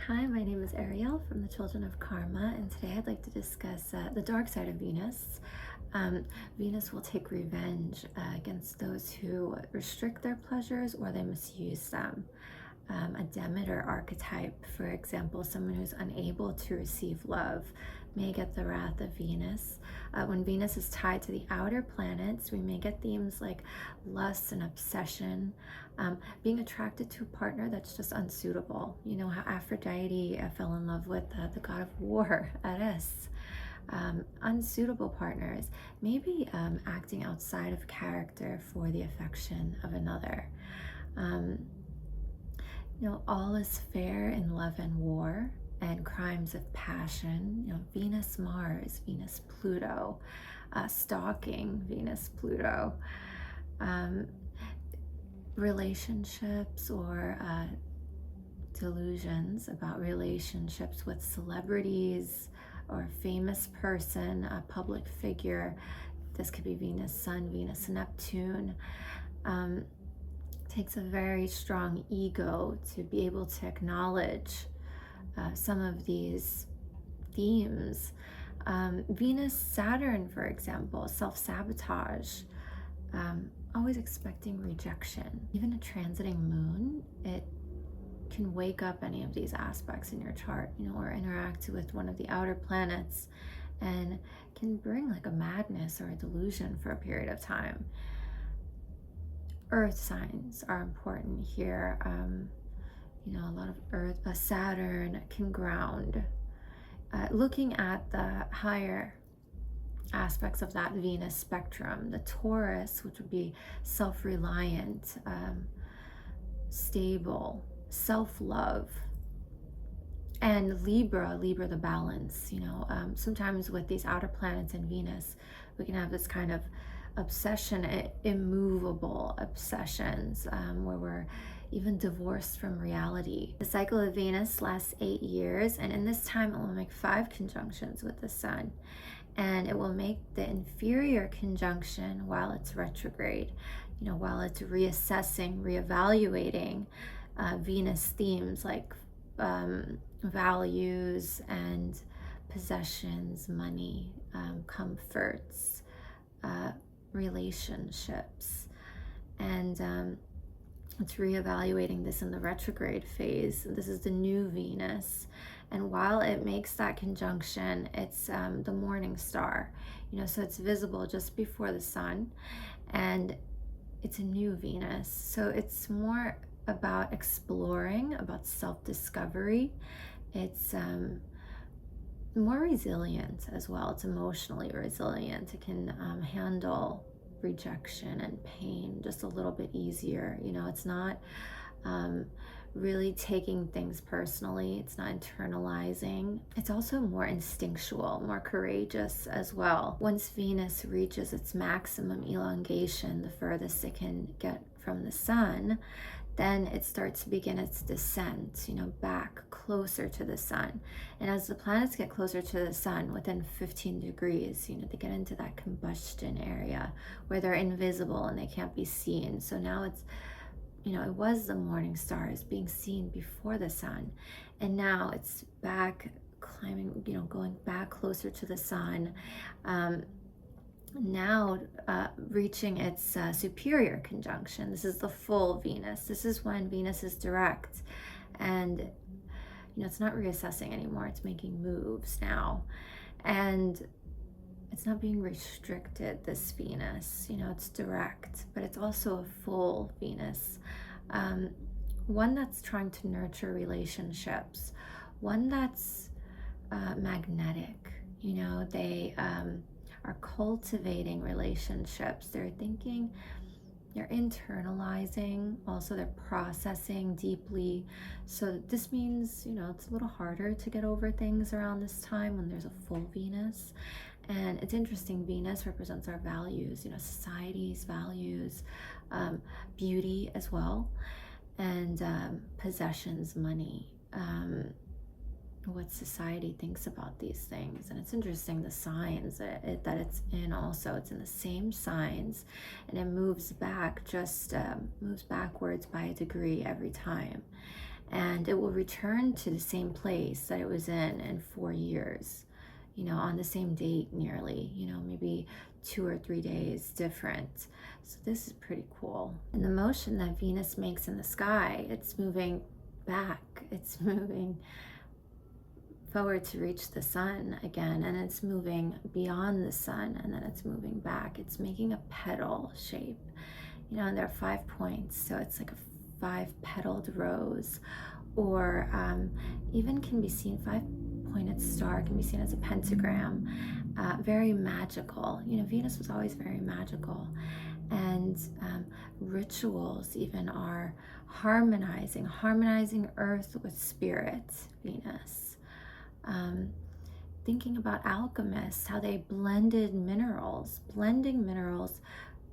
Hi, my name is Ariel from the Children of Karma, and today I'd like to discuss the dark side of Venus. Venus will take revenge against those who restrict their pleasures or they misuse them. A Demeter archetype, for example, someone who's unable to receive love, may get the wrath of Venus. When Venus is tied to the outer planets, we may get themes like lust and obsession, being attracted to a partner that's just unsuitable. You know how Aphrodite fell in love with the god of war, Ares. Unsuitable partners, maybe acting outside of character for the affection of another. All is fair in love and war and crimes of passion. Venus, Mars, Venus, Pluto, stalking, Venus, Pluto, relationships or delusions about relationships with celebrities or a famous person, a public figure. This could be Venus, Sun, Venus, Neptune. Takes a very strong ego to be able to acknowledge some of these themes. Venus, Saturn, for example, self-sabotage, always expecting rejection. Even a transiting moon, it can wake up any of these aspects in your chart, or interact with one of the outer planets and can bring like a madness or a delusion for a period of time. Earth signs are important here. A lot of Earth, Saturn can ground. Looking at the higher aspects of that Venus spectrum, the Taurus, which would be self-reliant, stable, self-love, and Libra the balance. Sometimes with these outer planets and Venus, we can have this kind of obsession, immovable obsessions, where we're even divorced from reality. The cycle of Venus lasts 8 years, and in this time it will make 5 conjunctions with the Sun, and it will make the inferior conjunction while it's retrograde, while it's reassessing, reevaluating Venus themes like values and possessions, money, comforts, relationships, and it's reevaluating this in the retrograde phase. This is the new Venus, and while it makes that conjunction, it's the morning star, so it's visible just before the Sun, and it's a new Venus, so it's more about exploring, about self-discovery. It's more resilient as well. It's emotionally resilient. It can handle rejection and pain just a little bit easier. It's not really taking things personally. It's not internalizing. It's also more instinctual, more courageous as well. Once Venus reaches its maximum elongation, the furthest it can get from the Sun, then it starts to begin its descent, back closer to the Sun. And as the planets get closer to the Sun, within 15 degrees, they get into that combustion area where they're invisible and they can't be seen. So now it's, it was the morning stars being seen before the Sun, and now it's back climbing, going back closer to the Sun. Now reaching its superior conjunction. This is the full Venus. This is when Venus is direct, and it's not reassessing anymore. It's making moves now, and it's not being restricted, this Venus. It's direct, but it's also a full Venus, one that's trying to nurture relationships, one that's magnetic. They are cultivating relationships. They're thinking, they're internalizing, also they're processing deeply. So this means, it's a little harder to get over things around this time when there's a full Venus. And it's interesting, Venus represents our values, society's values, beauty as well, and possessions, money, what society thinks about these things. And it's interesting, the signs that it's in also, it's in the same signs, and it moves back, just moves backwards by a degree every time. and it will return to the same place that it was in 4 years, on the same date nearly, maybe 2 or 3 days different. So this is pretty cool. And the motion that Venus makes in the sky, it's moving back, it's moving forward to reach the sun again, and it's moving beyond the sun, and then it's moving back. It's making a petal shape, and there are 5 points, so it's like a 5-petaled rose, or even can be seen, 5-pointed star can be seen as a pentagram. Very magical. Venus was always very magical, and rituals even are harmonizing earth with spirit, Venus. Thinking about alchemists, how they blending minerals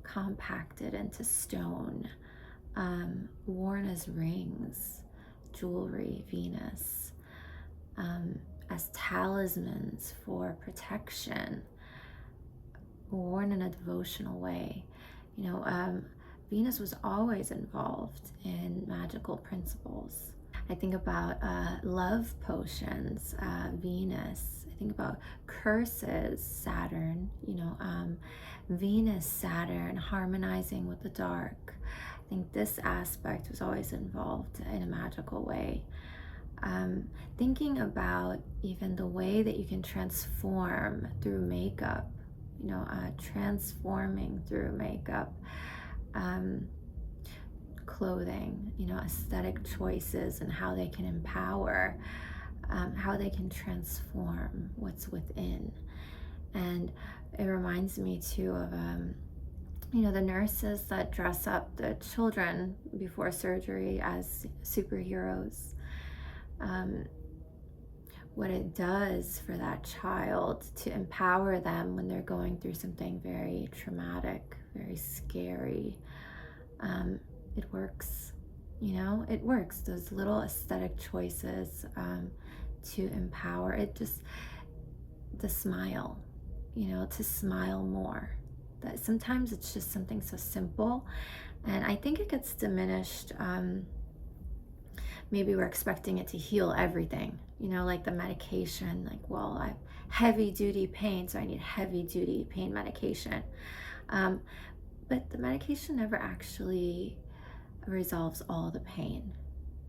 compacted into stone, worn as rings, jewelry, Venus, as talismans for protection, worn in a devotional way. Venus was always involved in magical principles. I think about love potions, Venus. I think about curses, Saturn, Venus, Saturn, harmonizing with the dark. I think this aspect was always involved in a magical way. Thinking about even the way that you can transform through makeup, transforming through makeup. Clothing, aesthetic choices, and how they can empower, how they can transform what's within. And it reminds me too of the nurses that dress up the children before surgery as superheroes. What it does for that child to empower them when they're going through something very traumatic, very scary. It works, it works. Those little aesthetic choices to empower it, just the smile, to smile more. That sometimes it's just something so simple, and I think it gets diminished. Maybe we're expecting it to heal everything, like the medication, like, well, I have heavy duty pain, so I need heavy duty pain medication. But the medication never actually resolves all the pain,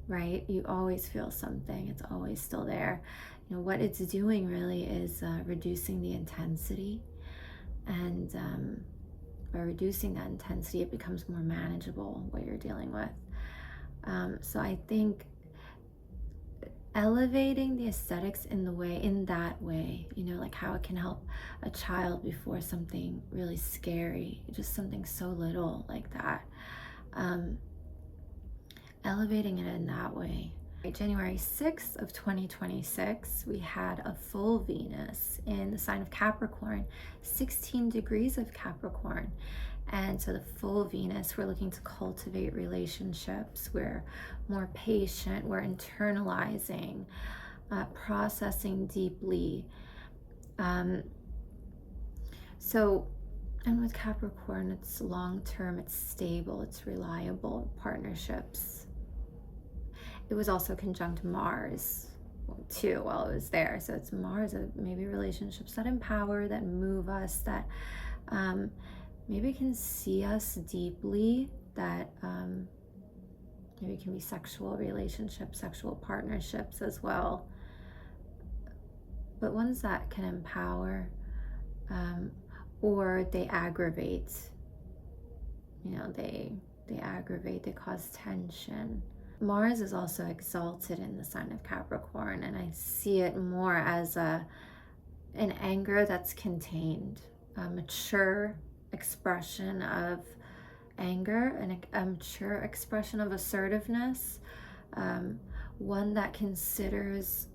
right? You always feel something, it's always still there. What it's doing really is reducing the intensity, and by reducing that intensity, it becomes more manageable what you're dealing with. So I think elevating the aesthetics in that way, like how it can help a child before something really scary, just something so little like that. Elevating it in that way. January 6th of 2026, we had a full Venus in the sign of Capricorn, 16 degrees of Capricorn. And so the full Venus, we're looking to cultivate relationships. We're more patient, we're internalizing, processing deeply. And with Capricorn, it's long-term, it's stable, it's reliable partnerships. It was also conjunct Mars too while it was there. So it's Mars, maybe relationships that empower, that move us, that maybe can see us deeply, that maybe can be sexual relationships, sexual partnerships as well. But ones that can empower, or they aggravate. They aggravate, they cause tension. Mars is also exalted in the sign of Capricorn, and I see it more as an anger that's contained, a mature expression of anger, and a mature expression of assertiveness, one that considers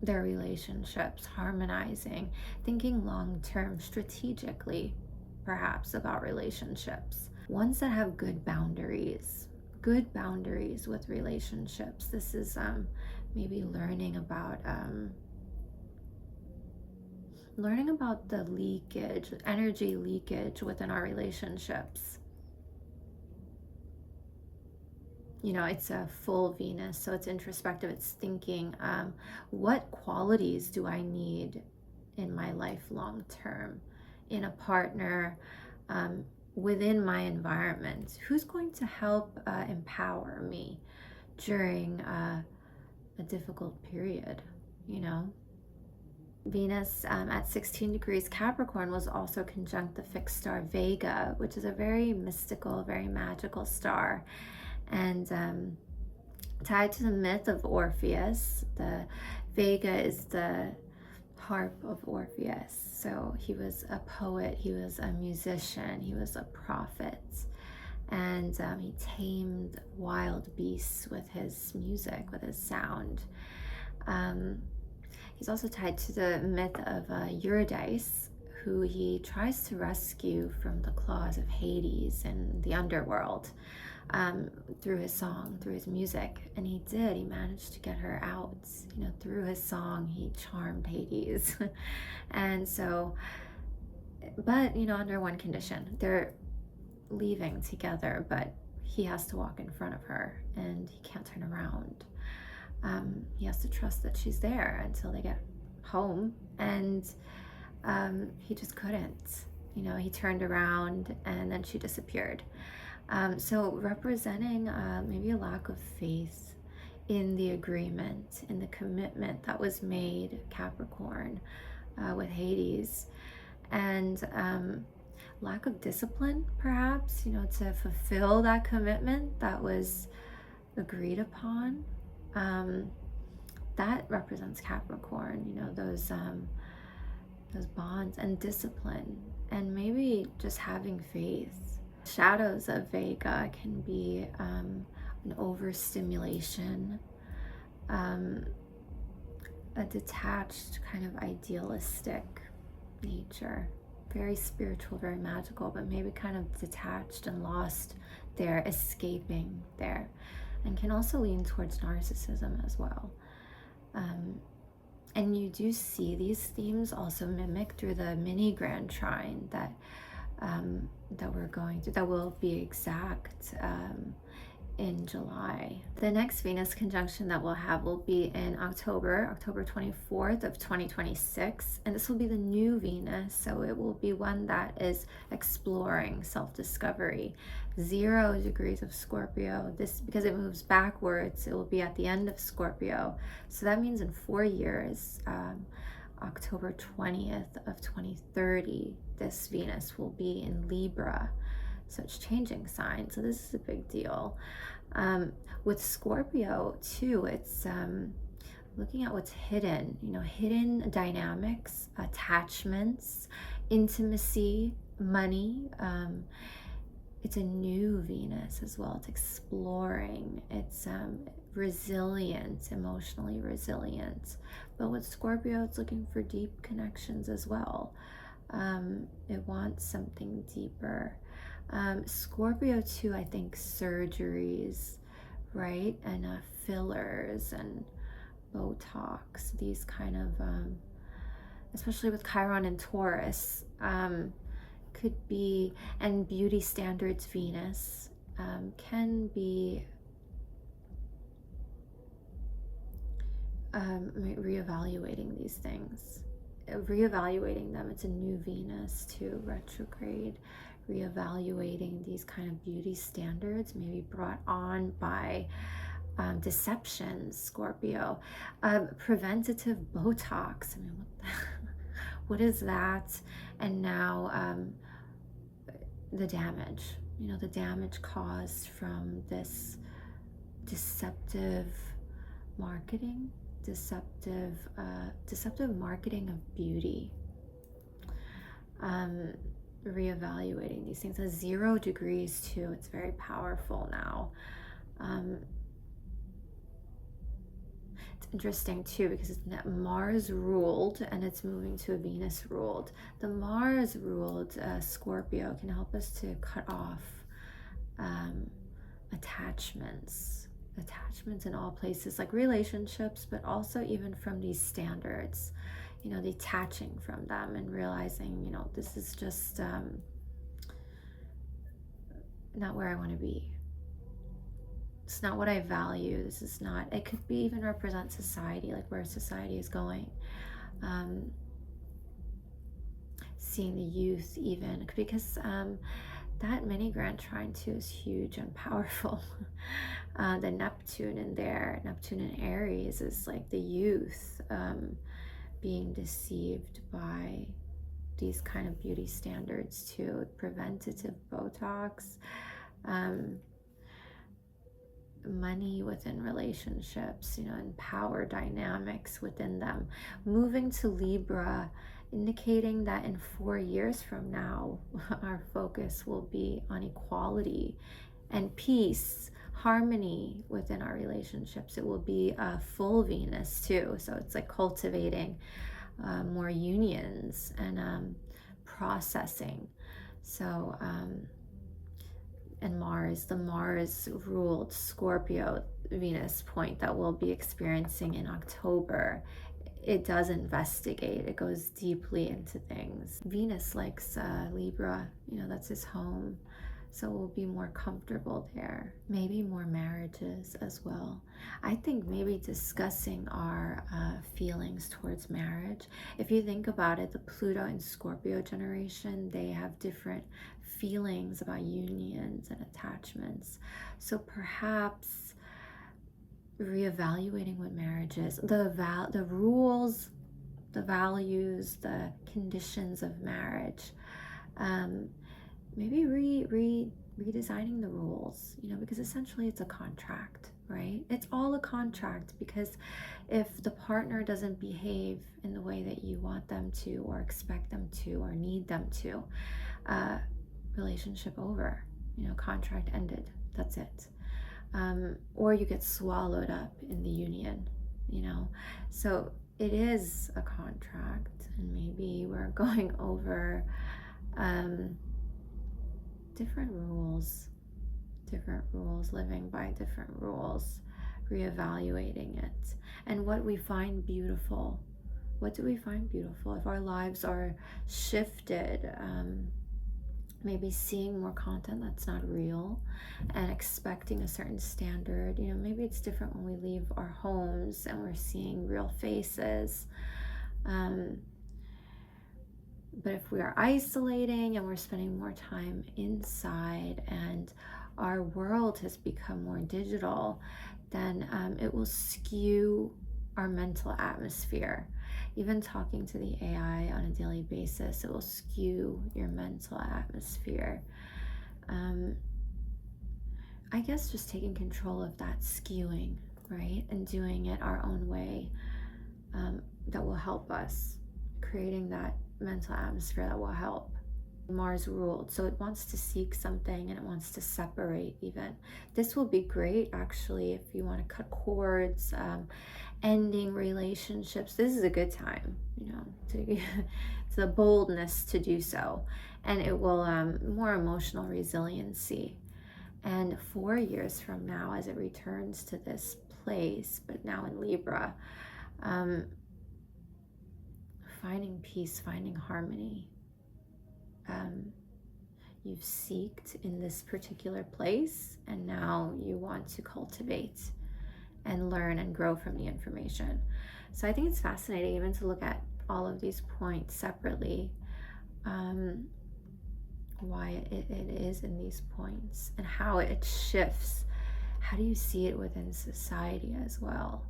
their relationships, harmonizing, thinking long-term, strategically, perhaps, about relationships. Ones that have good boundaries with relationships. This is maybe learning about the leakage, energy leakage within our relationships. it's a full Venus, so it's introspective. It's thinking, what qualities do I need in my life long term, in a partner, within my environment? Who's going to help empower me during a difficult period, Venus at 16 degrees Capricorn was also conjunct the fixed star Vega, which is a very mystical, very magical star, and tied to the myth of Orpheus. The Vega is the harp of Orpheus. So he was a poet, he was a musician, he was a prophet, and he tamed wild beasts with his music, with his sound. He's also tied to the myth of Eurydice, who he tries to rescue from the claws of Hades in the Underworld, through his song, through his music. And he managed to get her out. Through his song, he charmed Hades. And so, but, under one condition. They're leaving together, but he has to walk in front of her and he can't turn around. He has to trust that she's there until they get home, and he just couldn't. He turned around and then she disappeared. So representing maybe a lack of faith in the agreement, in the commitment that was made, Capricorn, with Hades, and lack of discipline, perhaps, to fulfill that commitment that was agreed upon. That represents Capricorn, those bonds and discipline, and maybe just having faith. Shadows of Vega can be an overstimulation, a detached kind of idealistic nature, very spiritual, very magical, but maybe kind of detached and lost there, escaping there, and can also lean towards narcissism as well. And you do see these themes also mimic through the mini grand trine that we're going through, that will be exact in July. The next Venus conjunction that we'll have will be in October 24th of 2026, and this will be the new Venus, so it will be one that is exploring self-discovery. 0 degrees of Scorpio. This, because it moves backwards, it will be at the end of Scorpio, so that means in 4 years, October 20th of 2030, this Venus will be in Libra. So it's changing signs. So this is a big deal. With Scorpio too, it's looking at what's hidden, hidden dynamics, attachments, intimacy, money. It's a new Venus as well. It's exploring. It's resilient, emotionally resilient. But with Scorpio, it's looking for deep connections as well. It wants something deeper. Scorpio too, I think surgeries, right? And fillers and Botox, these kind of, especially with Chiron and Taurus, could be, and beauty standards Venus, can be reevaluating these things, reevaluating them. It's a new Venus too, retrograde, reevaluating these kind of beauty standards, maybe brought on by deception, Scorpio. Preventative Botox, I mean, what is that? And now the damage, the damage caused from this deceptive marketing, deceptive marketing of beauty. Reevaluating these things. 0 degrees too, it's very powerful now. It's interesting too because it's Mars ruled and it's moving to a Venus ruled. The Mars ruled Scorpio can help us to cut off attachments in all places, like relationships, but also even from these standards, detaching from them and realizing, this is just not where I want to be. It's not what I value. This is not, it could be even represent society, like where society is going. Seeing the youth even, because that mini grand trine too is huge and powerful. The Neptune in there, Neptune in Aries, is like the youth being deceived by these kind of beauty standards too. Preventative Botox, money within relationships, and power dynamics within them. Moving to Libra, indicating that in 4 years from now, our focus will be on equality and peace, harmony within our relationships. It will be a full Venus too. So it's like cultivating more unions and processing. So, and Mars, the Mars ruled Scorpio Venus point that we'll be experiencing in October, it does investigate, it goes deeply into things. Venus likes Libra, that's his home. So we'll be more comfortable there. Maybe more marriages as well. I think maybe discussing our feelings towards marriage. If you think about it, the Pluto and Scorpio generation, they have different feelings about unions and attachments. So perhaps reevaluating what marriage is, the rules, the values, the conditions of marriage. Maybe redesigning the rules, because essentially it's a contract, right? It's all a contract, because if the partner doesn't behave in the way that you want them to, or expect them to, or need them to, relationship over, contract ended, that's it. Or you get swallowed up in the union, so it is a contract, and maybe we're going over different rules, living by different rules, reevaluating it. And what we find beautiful, what do we find beautiful? If our lives are shifted, maybe seeing more content that's not real and expecting a certain standard, maybe it's different when we leave our homes and we're seeing real faces. But if we are isolating and we're spending more time inside and our world has become more digital, then it will skew our mental atmosphere. Even talking to the AI on a daily basis, it will skew your mental atmosphere. I guess just taking control of that skewing, right? And doing it our own way, that will help us, creating that mental atmosphere that will help. Mars ruled, so it wants to seek something and it wants to separate even. This will be great actually if you want to cut cords, ending relationships. This is a good time, to the boldness to do so. And it will more emotional resiliency. And 4 years from now, as it returns to this place, but now in Libra, finding peace, finding harmony. You've seeked in this particular place, and now you want to cultivate and learn and grow from the information. So I think it's fascinating even to look at all of these points separately, why it is in these points and how it shifts. How do you see it within society as well?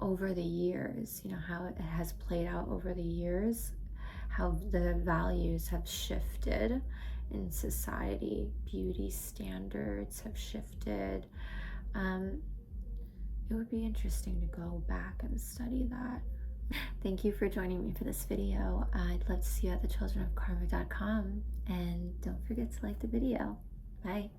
Over the years, how it has played out over the years, how the values have shifted in society, beauty standards have shifted. It would be interesting to go back and study that. Thank you for joining me for this video. I'd love to see you at thechildrenofkarma.com, and don't forget to like the video. Bye.